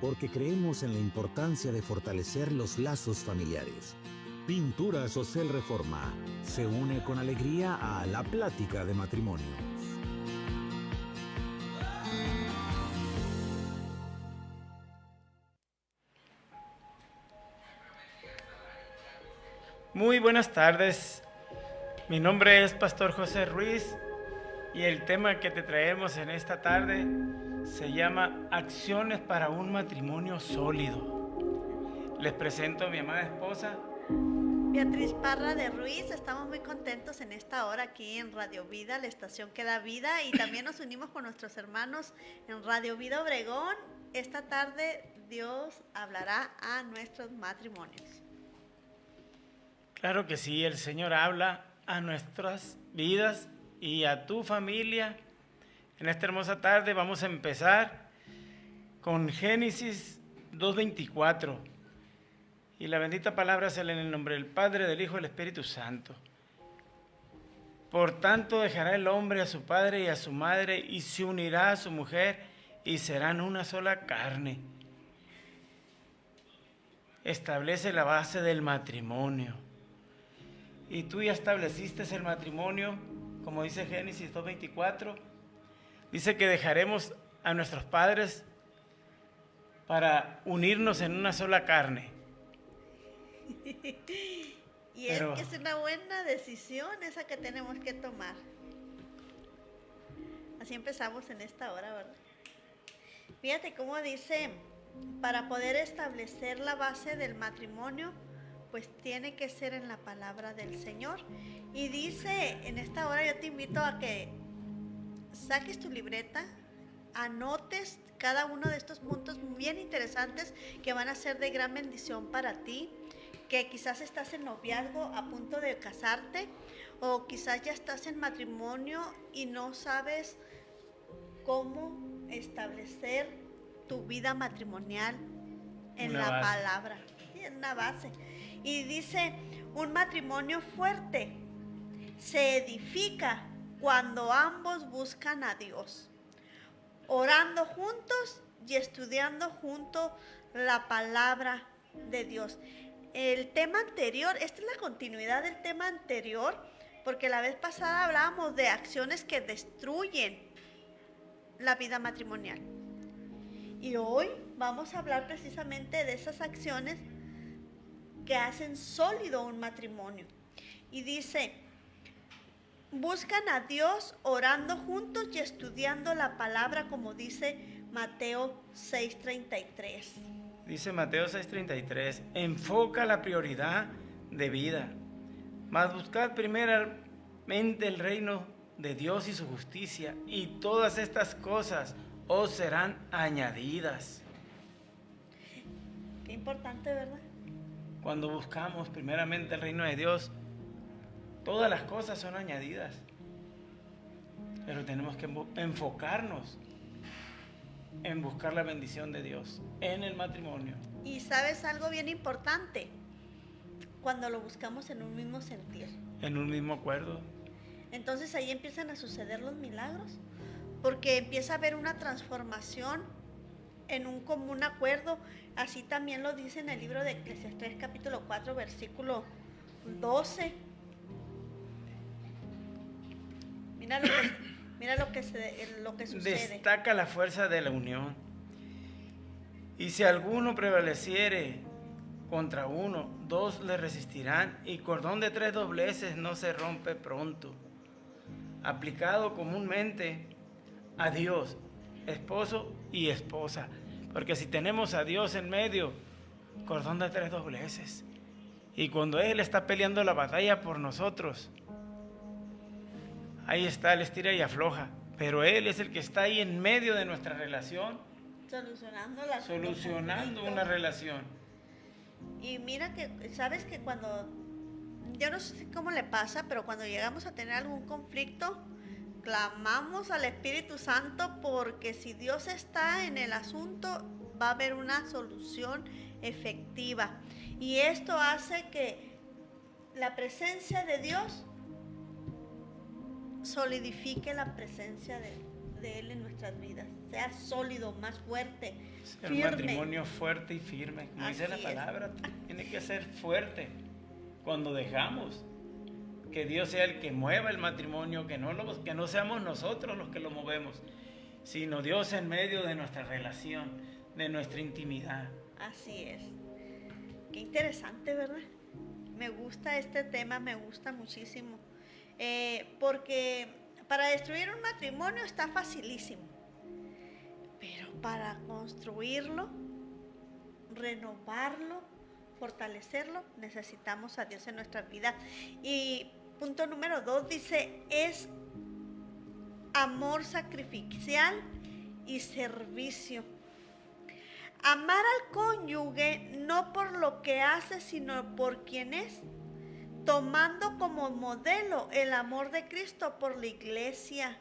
porque creemos en la importancia de fortalecer los lazos familiares. Pinturas Ocel Reforma se une con alegría a la plática de matrimonio. Muy buenas tardes, mi nombre es Pastor José Ruiz y el tema que te traemos en esta tarde se llama Acciones para un matrimonio sólido. Les presento a mi amada esposa Beatriz Parra de Ruiz. Estamos muy contentos en esta hora aquí en Radio Vida, la estación que da vida, y también nos unimos con nuestros hermanos en Radio Vida Obregón. Esta tarde Dios hablará a nuestros matrimonios. Claro que sí, el Señor habla a nuestras vidas y a tu familia. En esta hermosa tarde vamos a empezar con Génesis 2:24. Y la bendita palabra sale en el nombre del Padre, del Hijo y del Espíritu Santo. Por tanto dejará el hombre a su padre y a su madre y se unirá a su mujer y serán una sola carne. Establece la base del matrimonio. Y tú ya estableciste el matrimonio, como dice Génesis 2:24. Dice que dejaremos a nuestros padres para unirnos en una sola carne. Y es que es una buena decisión esa que tenemos que tomar. Así empezamos en esta hora, ¿verdad? Fíjate cómo dice, para poder establecer la base del matrimonio, pues tiene que ser en la palabra del Señor. Y dice, en esta hora yo te invito a que saques tu libreta, anotes cada uno de estos puntos bien interesantes que van a ser de gran bendición para ti, que quizás estás en noviazgo a punto de casarte, o quizás ya estás en matrimonio y no sabes cómo establecer tu vida matrimonial en la palabra, en una base. Y dice, un matrimonio fuerte se edifica cuando ambos buscan a Dios, orando juntos y estudiando juntos la palabra de Dios. El tema anterior, esta es la continuidad del tema anterior, porque la vez pasada hablábamos de acciones que destruyen la vida matrimonial. Y hoy vamos a hablar precisamente de esas acciones que hacen sólido un matrimonio. Y dice, buscan a Dios orando juntos y estudiando la palabra, como dice Mateo 6:33. Dice Mateo 6:33, enfoca la prioridad de vida, mas buscad primeramente el reino de Dios y su justicia, y todas estas cosas os serán añadidas. Qué importante, ¿verdad? Cuando buscamos primeramente el reino de Dios, todas las cosas son añadidas. Pero tenemos que enfocarnos en buscar la bendición de Dios en el matrimonio. Y sabes algo bien importante, cuando lo buscamos en un mismo sentir, en un mismo acuerdo, entonces ahí empiezan a suceder los milagros, porque empieza a haber una transformación en un común acuerdo. Así también lo dice en el libro de Eclesiastés capítulo 4 versículo 12. Mira lo que sucede. Destaca la fuerza de la unión. Y si alguno prevaleciere contra uno, dos le resistirán, y cordón de 3 dobleces no se rompe pronto. Aplicado comúnmente a Dios, esposo y esposa. Porque si tenemos a Dios en medio, cordón de 3 dobleces. Y cuando Él está peleando la batalla por nosotros, ahí está el estira y afloja. Pero Él es el que está ahí en medio de nuestra relación, solucionando una relación. Y mira que, sabes que cuando, yo no sé cómo le pasa, pero cuando llegamos a tener algún conflicto, clamamos al Espíritu Santo, porque si Dios está en el asunto, va a haber una solución efectiva. Y esto hace que la presencia de Dios solidifique la presencia de de Él en nuestras vidas. Sea sólido, más fuerte, Ser firme. un matrimonio fuerte y firme. Como dice la Así es. palabra, tiene que ser fuerte. Cuando dejamos que Dios sea el que mueva el matrimonio, que no seamos nosotros los que lo movemos, sino Dios en medio de nuestra relación, de nuestra intimidad. Así es. Qué interesante, ¿verdad? Me gusta este tema, me gusta muchísimo. Porque para destruir un matrimonio está facilísimo. Pero para construirlo, renovarlo, fortalecerlo, necesitamos a Dios en nuestra vida. Y punto número 2 dice, es amor sacrificial y servicio. Amar al cónyuge no por lo que hace, sino por quien es, tomando como modelo el amor de Cristo por la iglesia.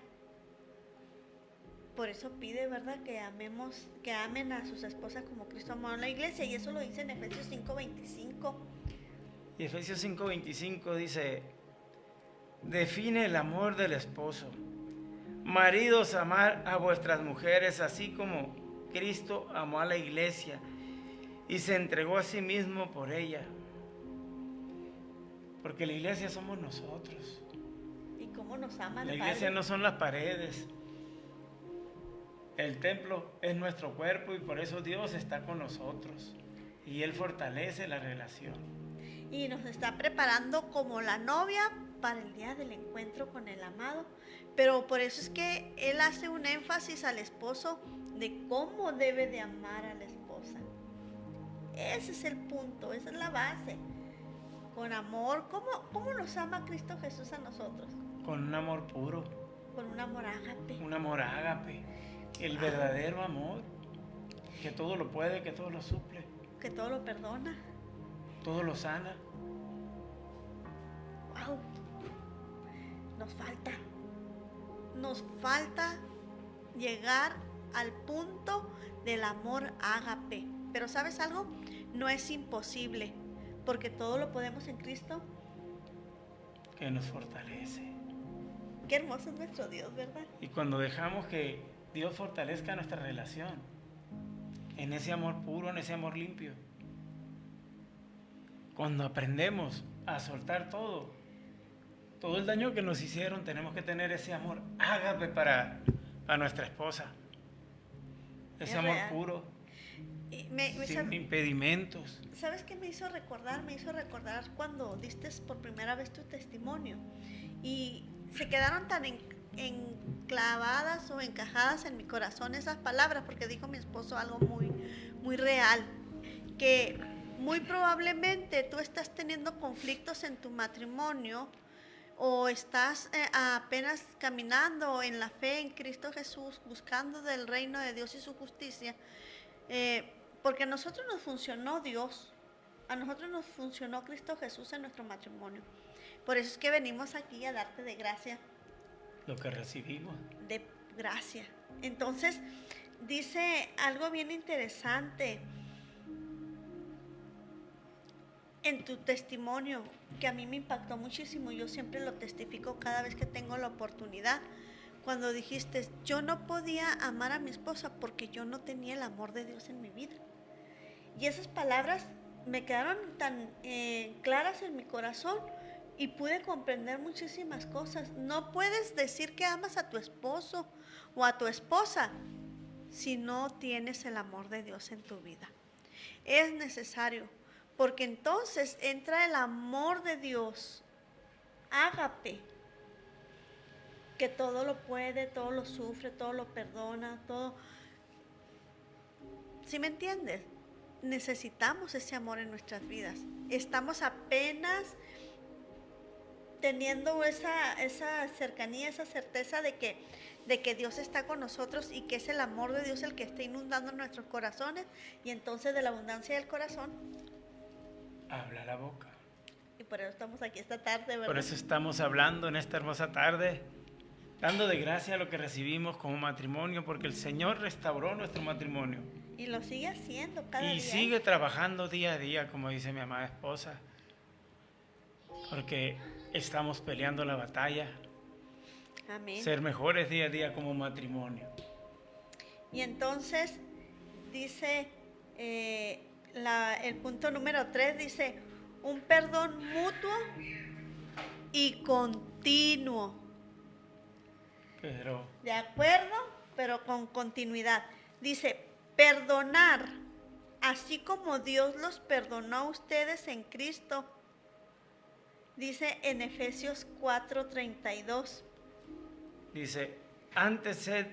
Por eso pide, ¿verdad?, que amen a sus esposas como Cristo amó a la iglesia, y eso lo dice en Efesios 5:25. Y Efesios 5:25 dice, define el amor del esposo. Maridos, amar a vuestras mujeres, así como Cristo amó a la iglesia y se entregó a sí mismo por ella. Porque la iglesia somos nosotros. ¿Y cómo nos ama el La iglesia Padre? no son las paredes. El templo es nuestro cuerpo y por eso Dios está con nosotros. Y Él fortalece la relación. Y nos está preparando como la novia para el día del encuentro con el amado. Pero por eso es que Él hace un énfasis al esposo de cómo debe de amar a la esposa. Ese es el punto, esa es la base. Con amor, ¿cómo nos ama Cristo Jesús a nosotros? Con un amor puro, Con un amor ágape. un amor ágape. El verdadero amor, que todo lo puede, que todo lo suple, Que todo lo perdona. todo lo sana. ¡Wow! Nos falta llegar al punto del amor ágape. Pero ¿sabes algo? No es imposible, porque todo lo podemos en Cristo. Que nos fortalece. Qué hermoso es nuestro Dios, ¿verdad? Y cuando dejamos que Dios fortalezca nuestra relación, en ese amor puro, en ese amor limpio, cuando aprendemos a soltar todo el daño que nos hicieron, tenemos que tener ese amor ágape para nuestra esposa. Ese Es amor real. puro, Y sin impedimentos. ¿Sabes qué me hizo recordar? Me hizo recordar cuando diste por primera vez tu testimonio y se quedaron tan enclavadas o encajadas en mi corazón esas palabras, porque dijo mi esposo algo muy, muy real, que muy probablemente tú estás teniendo conflictos en tu matrimonio o estás apenas caminando en la fe en Cristo Jesús, buscando del reino de Dios y su justicia, porque a nosotros nos funcionó Dios, a nosotros nos funcionó Cristo Jesús en nuestro matrimonio. Por eso es que venimos aquí a darte de gracia. Lo que recibimos. De gracia. Entonces, dice algo bien interesante en tu testimonio que a mí me impactó muchísimo. Yo siempre lo testifico cada vez que tengo la oportunidad. Cuando dijiste, yo no podía amar a mi esposa porque yo no tenía el amor de Dios en mi vida. Y esas palabras me quedaron tan claras en mi corazón y pude comprender muchísimas cosas. No puedes decir que amas a tu esposo o a tu esposa si no tienes el amor de Dios en tu vida. Es necesario, porque entonces entra el amor de Dios, ágape, que todo lo puede, todo lo sufre, todo lo perdona, todo. ¿Sí me entiendes? Necesitamos ese amor en nuestras vidas. Estamos apenas teniendo esa cercanía, esa certeza de que Dios está con nosotros y que es el amor de Dios el que está inundando nuestros corazones, y entonces de la abundancia del corazón Habla la boca. y por eso estamos aquí esta tarde, ¿verdad? Por eso estamos hablando en esta hermosa tarde, dando de gracia lo que recibimos como matrimonio, porque el Señor restauró nuestro matrimonio. Y lo sigue haciendo cada Y día. sigue trabajando día a día, como dice mi amada esposa, porque estamos peleando la batalla Amén. ser mejores día a día como matrimonio. Y entonces dice, el punto número 3 dice, un perdón mutuo y continuo. Pero ¿De acuerdo? Pero con continuidad. Dice, perdonar, así como Dios los perdonó a ustedes en Cristo. Dice en Efesios 4:32. dice, antes sed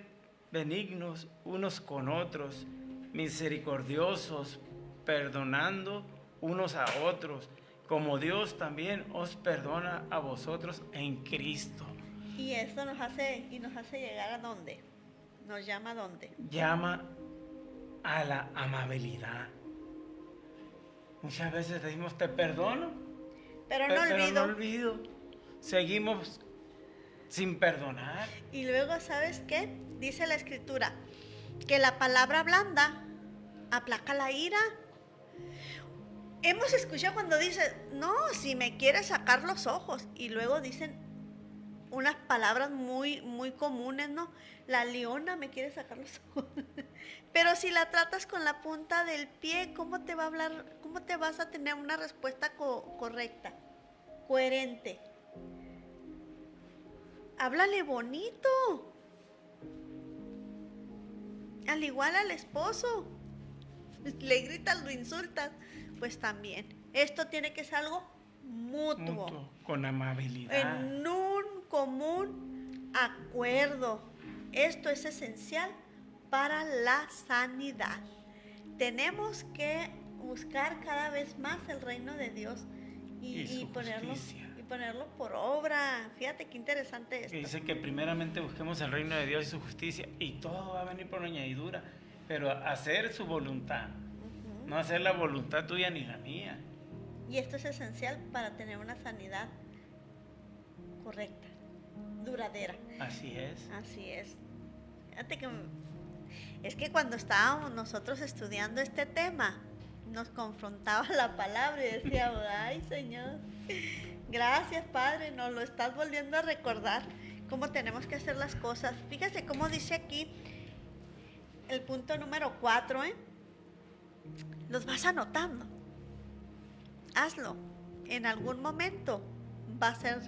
benignos unos con otros, misericordiosos, perdonando unos a otros, como Dios también os perdona a vosotros en Cristo. Y esto nos hace llegar a dónde. Nos llama a dónde. Llama a la amabilidad. Muchas veces decimos, te perdono, Pero no olvido. no olvido. Seguimos sin perdonar. Y luego, ¿sabes qué? Dice la Escritura que la palabra blanda aplaca la ira. Hemos escuchado cuando dice, no, si me quieres sacar los ojos. Y luego dicen unas palabras muy, muy comunes, ¿no? La leona me quiere sacar los ojos. Pero si la tratas con la punta del pie, ¿cómo te va a hablar? ¿Cómo te vas a tener una respuesta correcta, coherente? Háblale bonito. Al igual al esposo. Le gritas, lo insultas. Pues también. Esto tiene que ser algo mutuo. Con amabilidad. En un común acuerdo. Esto es esencial para la sanidad. Tenemos que buscar cada vez más el reino de Dios y ponerlo por obra. Fíjate qué interesante esto. Y dice que primeramente busquemos el reino de Dios y su justicia y todo va a venir por añadidura, pero hacer su voluntad, no hacer la voluntad tuya ni la mía. Y esto es esencial para tener una sanidad correcta, duradera. Así es. Así es. Fíjate que es que cuando estábamos nosotros estudiando este tema, nos confrontaba la palabra y decíamos, ay Señor, gracias Padre, nos lo estás volviendo a recordar cómo tenemos que hacer las cosas. Fíjese cómo dice aquí el punto número 4, los vas anotando. Hazlo. En algún momento va a ser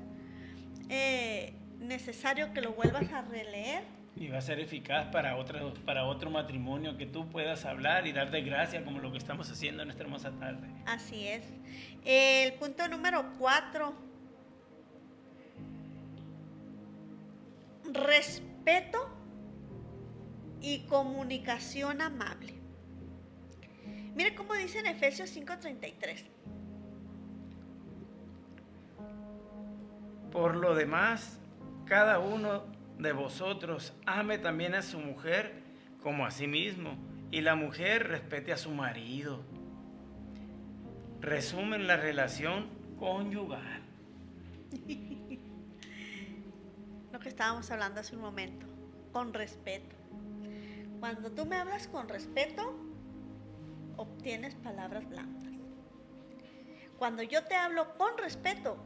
necesario que lo vuelvas a releer. Y va a ser eficaz para otro matrimonio, que tú puedas hablar y darte gracias como lo que estamos haciendo en esta hermosa tarde. Así es. El punto número 4. Respeto y comunicación amable. Mire cómo dice en Efesios 5:33. Por lo demás, cada uno de vosotros ame también a su mujer como a sí mismo, y la mujer respete a su marido. Resumen la relación conyugal. Lo que estábamos hablando hace un momento, con respeto. Cuando tú me hablas con respeto, obtienes palabras blandas. Cuando yo te hablo con respeto,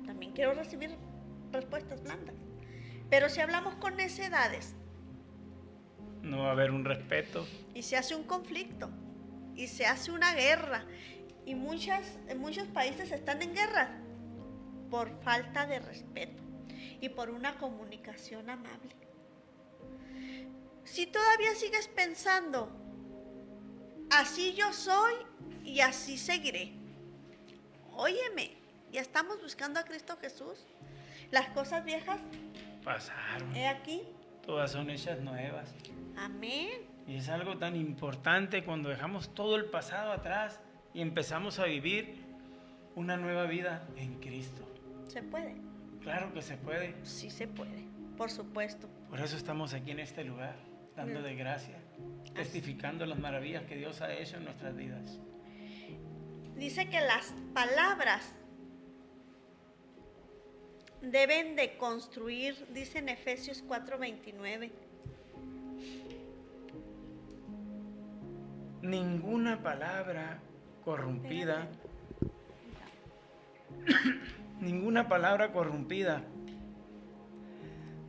también quiero recibir respuestas blandas. Pero si hablamos con necedades, No va a haber un respeto. y se hace un conflicto, y se hace una guerra, y muchos países están en guerra por falta de respeto y por una comunicación amable. Si todavía sigues pensando, así yo soy y así seguiré, óyeme, ya estamos buscando a Cristo Jesús. Las cosas viejas, Pasaron. he aquí. Todas son hechas nuevas. Amén. Y es algo tan importante cuando dejamos todo el pasado atrás y empezamos a vivir una nueva vida en Cristo. ¿Se puede? Claro que se puede. Sí se puede, por supuesto. Por eso estamos aquí en este lugar, dando de gracia, testificando las maravillas que Dios ha hecho en nuestras vidas. Dice que las palabras deben de construir, dice en Efesios 4:29. Ninguna palabra corrompida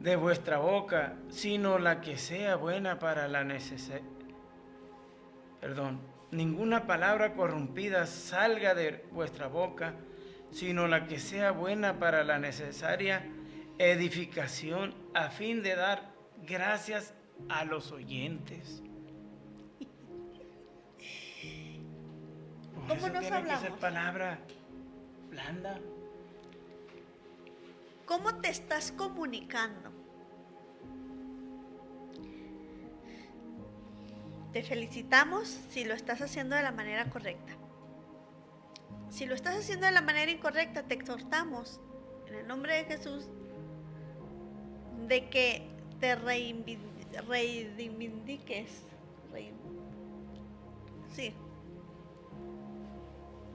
de vuestra boca, sino la que sea buena para la necesidad. Ninguna palabra corrompida salga de vuestra boca, sino la que sea buena para la necesaria edificación, a fin de dar gracias a los oyentes. ¿Cómo nos Tiene hablamos? que ser palabra blanda. ¿Cómo te estás comunicando? Te felicitamos si lo estás haciendo de la manera correcta. Si lo estás haciendo de la manera incorrecta, te exhortamos en el nombre de Jesús de que te reivindiques.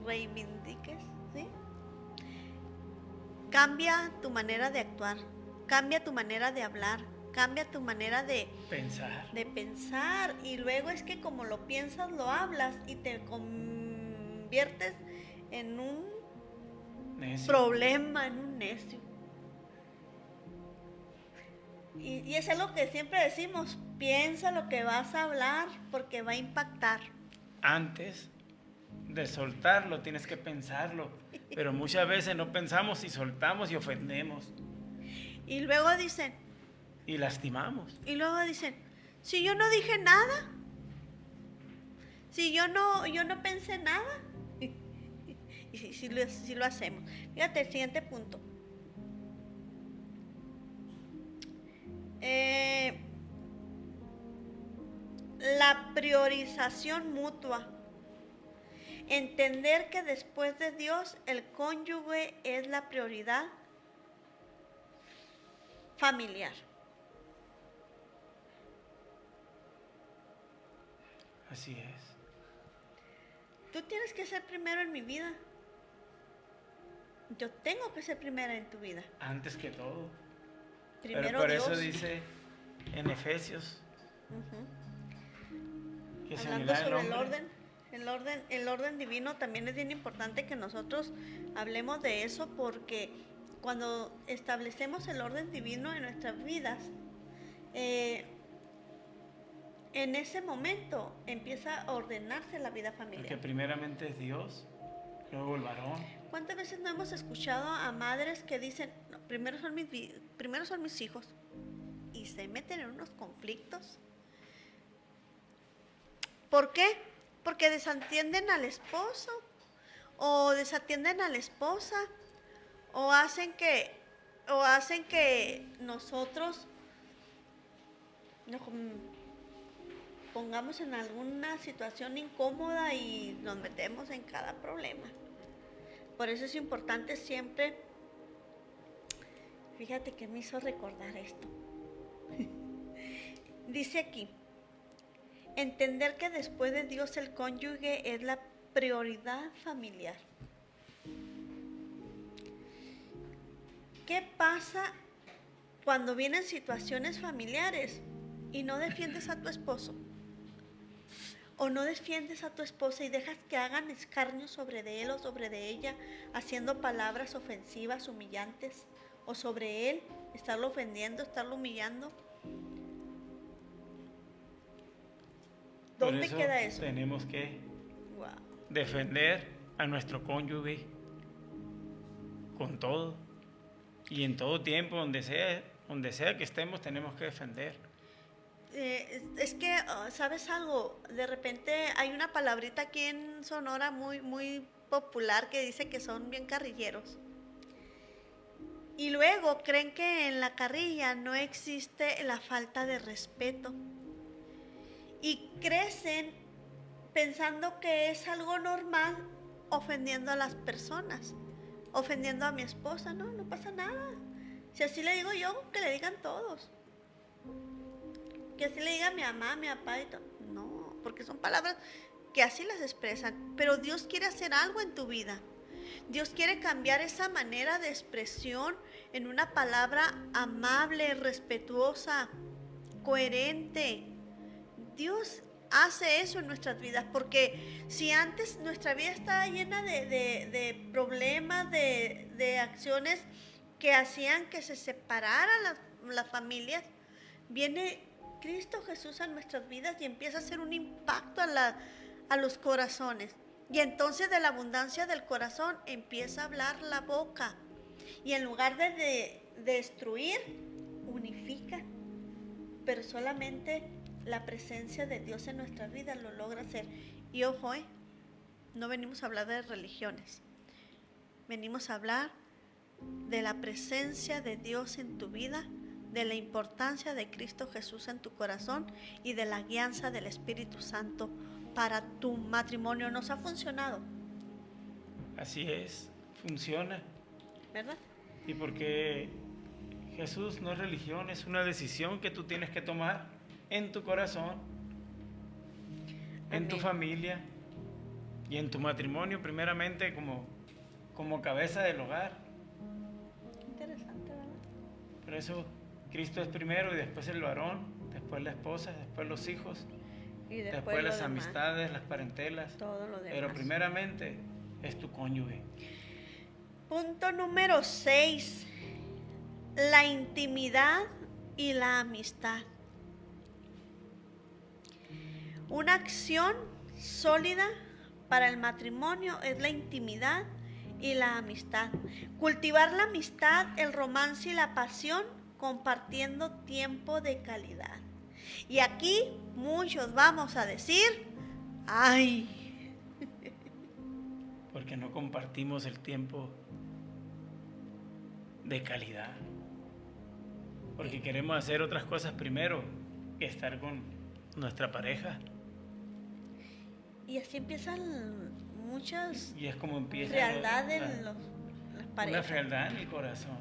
Reivindiques, ¿sí? Cambia tu manera de actuar, cambia tu manera de hablar, cambia tu manera de pensar, y luego es que como lo piensas, lo hablas y te conviertes en un necio. Problema, en un necio. Y es algo que siempre decimos, piensa lo que vas a hablar porque va a impactar. Antes de soltarlo tienes que pensarlo, pero muchas veces no pensamos y soltamos y ofendemos. Y luego dicen... Y lastimamos. Y luego dicen, si yo no dije nada, si yo no pensé nada, y si lo hacemos. Fíjate el siguiente punto. La priorización mutua. Entender que después de Dios el cónyuge es la prioridad familiar. Así es. Tú tienes que ser primero en mi vida. Yo tengo que ser primera en tu vida. Antes que todo. Primero pero por Dios. eso dice en Efesios. Que hablando sobre el orden divino, también es bien importante que nosotros hablemos de eso, porque cuando establecemos el orden divino en nuestras vidas, en ese momento empieza a ordenarse la vida familiar. Porque primeramente es Dios, luego el varón. ¿Cuántas veces no hemos escuchado a madres que dicen, no, primero son mis hijos, y se meten en unos conflictos? ¿Por qué? Porque desatienden al esposo, o desatienden a la esposa, o hacen que nosotros nos pongamos en alguna situación incómoda y nos metemos en cada problema. Por eso es importante siempre, fíjate que me hizo recordar esto. Dice aquí, entender que después de Dios el cónyuge es la prioridad familiar. ¿Qué pasa cuando vienen situaciones familiares y no defiendes a tu esposo? O no defiendes a tu esposa y dejas que hagan escarnio sobre de él o sobre de ella, haciendo palabras ofensivas, humillantes, o sobre él, estarlo ofendiendo, estarlo humillando. ¿Dónde queda eso? Tenemos que defender a nuestro cónyuge con todo, y en todo tiempo, donde sea que estemos, tenemos que defender. Es que, ¿sabes algo? De repente hay una palabrita aquí en Sonora muy, muy popular que dice que son bien carrilleros. Y luego creen que en la carrilla no existe la falta de respeto. Y crecen pensando que es algo normal ofendiendo a las personas, ofendiendo a mi esposa. No pasa nada. Si así le digo yo, que le digan todos. Que así le diga a mi mamá, a mi papá y todo. No, porque son palabras que así las expresan. Pero Dios quiere hacer algo en tu vida. Dios quiere cambiar esa manera de expresión en una palabra amable, respetuosa, coherente. Dios hace eso en nuestras vidas, porque si antes nuestra vida estaba llena de problemas, de acciones que hacían que se separaran las familias, viene Cristo Jesús a nuestras vidas y empieza a hacer un impacto a los corazones. Y entonces de la abundancia del corazón empieza a hablar la boca. Y en lugar de destruir, unifica. Pero solamente la presencia de Dios en nuestras vidas lo logra hacer. Y ojo, no venimos a hablar de religiones. Venimos a hablar de la presencia de Dios en tu vida, de la importancia de Cristo Jesús en tu corazón y de la guianza del Espíritu Santo para tu matrimonio. ¿Nos ha funcionado? Así es, funciona. ¿Verdad? Y porque Jesús no es religión, es una decisión que tú tienes que tomar en tu corazón, en tu familia y en tu matrimonio, primeramente como cabeza del hogar. Interesante, ¿verdad? Por eso Cristo es primero y después el varón, después la esposa, después los hijos, Y después las amistades, las parentelas. Todo lo demás. Pero primeramente es tu cónyuge. Punto número 6. La intimidad y la amistad. Una acción sólida para el matrimonio es la intimidad y la amistad. Cultivar la amistad, el romance y la pasión compartiendo tiempo de calidad. Y aquí muchos vamos a decir, ¡ay! Porque no compartimos el tiempo de calidad. Porque queremos hacer otras cosas primero que estar con nuestra pareja. Y así empiezan muchas Y es como empieza frialdad en las parejas. una frialdad en el corazón.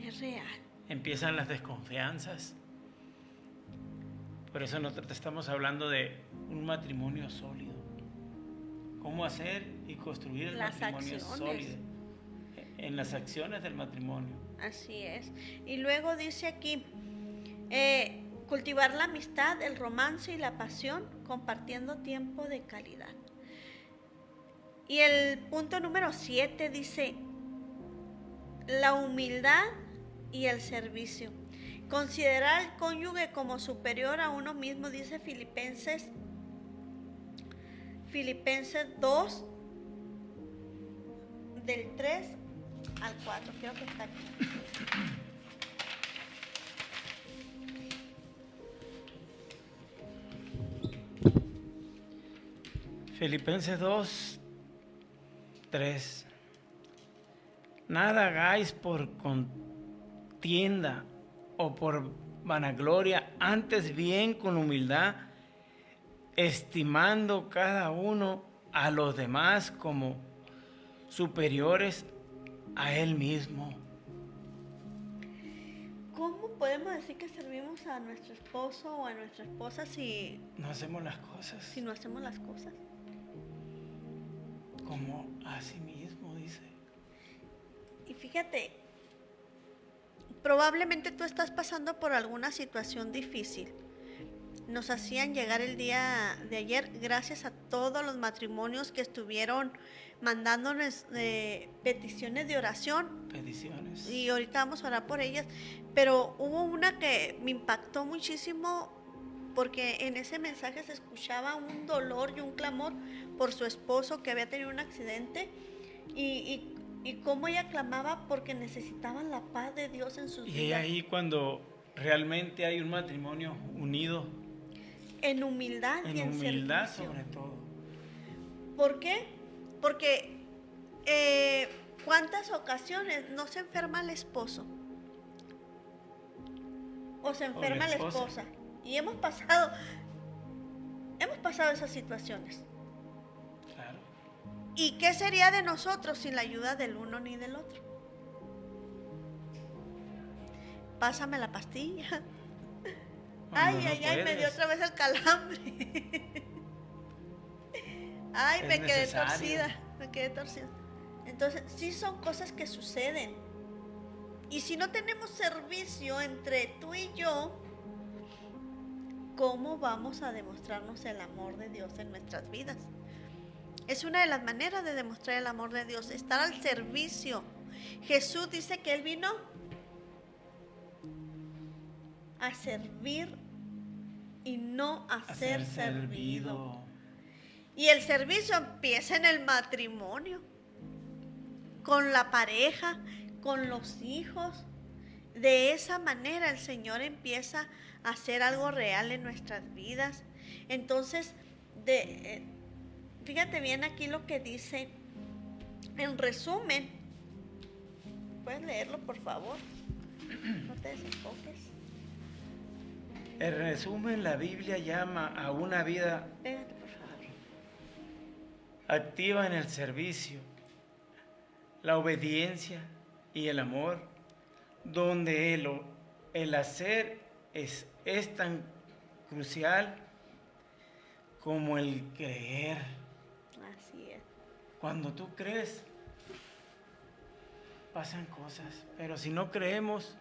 Es real. Empiezan las desconfianzas. Por eso nosotros estamos hablando de un matrimonio sólido. Cómo hacer y construir el Las matrimonio acciones. sólido. En las acciones del matrimonio. Así es. Y luego dice aquí, cultivar la amistad, el romance y la pasión, compartiendo tiempo de calidad. Y el punto número 7 dice, la humildad y el servicio. Considerar al cónyuge como superior a uno mismo, dice Filipenses 2, del 3 al 4, creo que está aquí. Filipenses 2, 3. Nada hagáis por contienda o por vanagloria, antes bien con humildad, estimando cada uno a los demás como superiores a él mismo. ¿Cómo podemos decir que servimos a nuestro esposo o a nuestra esposa si No hacemos las cosas no hacemos las cosas? como a sí mismo, dice. Y fíjate, probablemente tú estás pasando por alguna situación difícil. Nos hacían llegar el día de ayer, gracias a todos los matrimonios que estuvieron mandándonos peticiones de oración. Peticiones. Y ahorita vamos a orar por ellas. Pero hubo una que me impactó muchísimo porque en ese mensaje se escuchaba un dolor y un clamor por su esposo que había tenido un accidente y cómo ella clamaba porque necesitaban la paz de Dios en sus Y vidas. ahí cuando realmente hay un matrimonio unido, En humildad y en humildad servicio. sobre todo. ¿Por qué? Porque ¿cuántas ocasiones no se enferma el esposo? O se enferma la esposa. Y hemos pasado esas situaciones. Claro. ¿Y qué sería de nosotros sin la ayuda del uno ni del otro? Pásame la pastilla. Cuando Ay, no ay, ay, me dio puedes. otra vez el calambre. Ay, Es me quedé necesario. torcida. Entonces, sí son cosas que suceden. Y si no tenemos servicio entre tú y yo, ¿cómo vamos a demostrarnos el amor de Dios en nuestras vidas? Es una de las maneras de demostrar el amor de Dios, estar al servicio. Jesús dice que Él vino a servir y no a ser servido. Y el servicio empieza en el matrimonio, con la pareja, con los hijos. De esa manera el Señor empieza a hacer algo real en nuestras vidas. Entonces, fíjate bien aquí lo que dice, en resumen, ¿puedes leerlo por favor? No te desenfoques. En resumen, la Biblia llama a una vida Pégate, por favor. activa en el servicio, la obediencia y el amor, donde el hacer es tan crucial como el creer. Así es. Cuando tú crees, pasan cosas, pero si no creemos,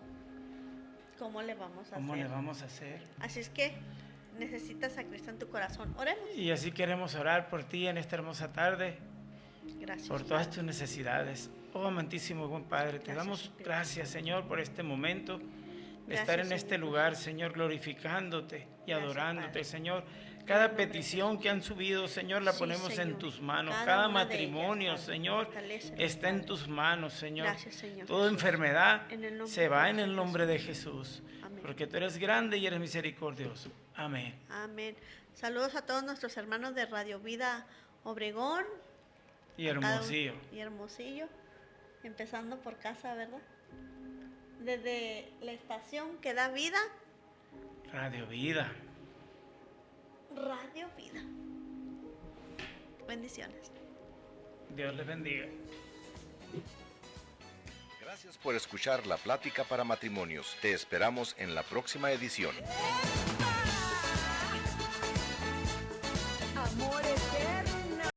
¿Cómo le vamos a ¿cómo hacer? le vamos a hacer? Así es que necesitas a Cristo en tu corazón. Oremos. Y así queremos orar por ti en esta hermosa tarde, Gracias. por todas tus necesidades. Oh, amantísimo buen Padre, te Gracias, damos Espíritu. gracias, Señor, por este momento de Gracias, estar en este Señor. lugar, Señor, glorificándote y Gracias, adorándote, Padre. Señor. En Cada el nombre de petición que han subido, Señor, la Sí, ponemos en Señor. tus manos. Cada Cada una de ellas, matrimonio, Padre. Señor, Fortalécenos, está en Padre. tus manos, Señor. Gracias, Señor Toda Jesús. enfermedad En el nombre se va en de el nombre de Jesús, Amén. porque tú eres grande y eres misericordioso. Amén. Amén. Saludos a todos nuestros hermanos de Radio Vida Obregón. Y a cada Hermosillo. y Hermosillo. Empezando por casa, ¿verdad? Desde la estación que da vida, Radio Vida. Radio Vida. Bendiciones. Dios les bendiga. Gracias por escuchar La Plática para Matrimonios. Te esperamos en la próxima edición.